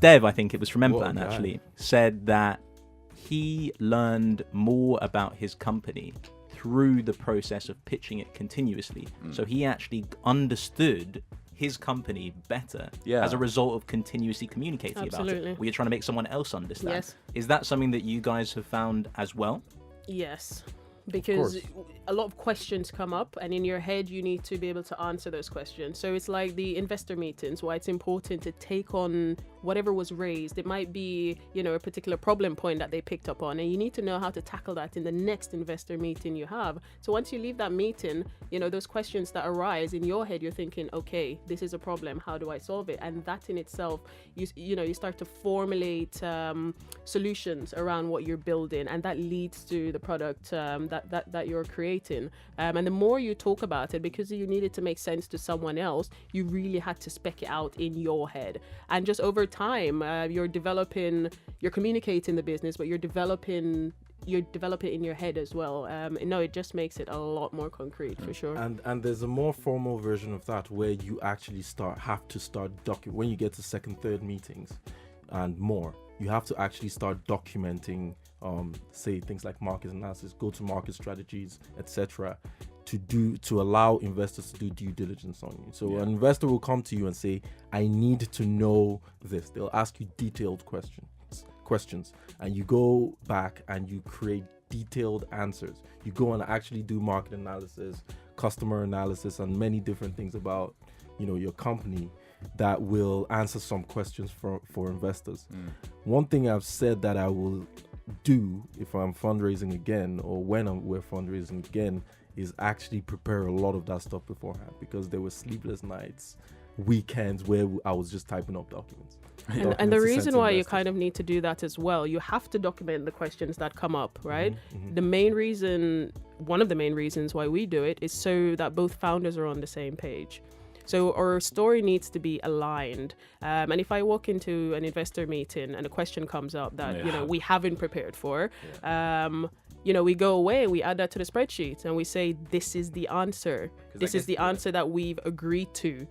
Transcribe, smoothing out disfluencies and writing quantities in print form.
Dev, I think it was from Emplan actually, said that he learned more about his company through the process of pitching it continuously. So he actually understood his company better as a result of continuously communicating about it. Where you're trying to make someone else understand. Yes. Is that something that you guys have found as well? Yes. Because a lot of questions come up, and in your head you need to be able to answer those questions. So it's like the investor meetings, why it's important to take on whatever was raised. It might be, you know, a particular problem point that they picked up on, and you need to know how to tackle that in the next investor meeting you have. So once you leave that meeting, you know, those questions that arise in your head, you're thinking, okay, this is a problem, how do I solve it? And that in itself, you know, you start to formulate solutions around what you're building, and that leads to the product that you're creating. And the more you talk about it, because you need it to make sense to someone else, you really had to spec it out in your head. And just over time, you're communicating the business, but you're developing in your head as well. It just makes it a lot more concrete, for sure. And there's a more formal version of that where you actually have to start when you get to second, third meetings and more, you have to actually start documenting say things like market analysis, go-to-market strategies, etc., to allow investors to do due diligence on you. So an investor will come to you and say, I need to know this. They'll ask you detailed questions, and you go back and you create detailed answers. You go and actually do market analysis, customer analysis, and many different things about, you know, your company that will answer some questions for investors. One thing I've said that I will do if I'm fundraising again, or when we're fundraising again, is actually prepare a lot of that stuff beforehand, because there were sleepless nights, weekends where I was just typing up documents. And the reason why you kind of need to do that as well, you have to document the questions that come up, right? One of the main reasons why we do it is so that both founders are on the same page. So our story needs to be aligned. And if I walk into an investor meeting and a question comes up that, you know, we haven't prepared for, you know, we go away and we add that to the spreadsheet and we say, this is the answer. This is the answer that we've agreed to.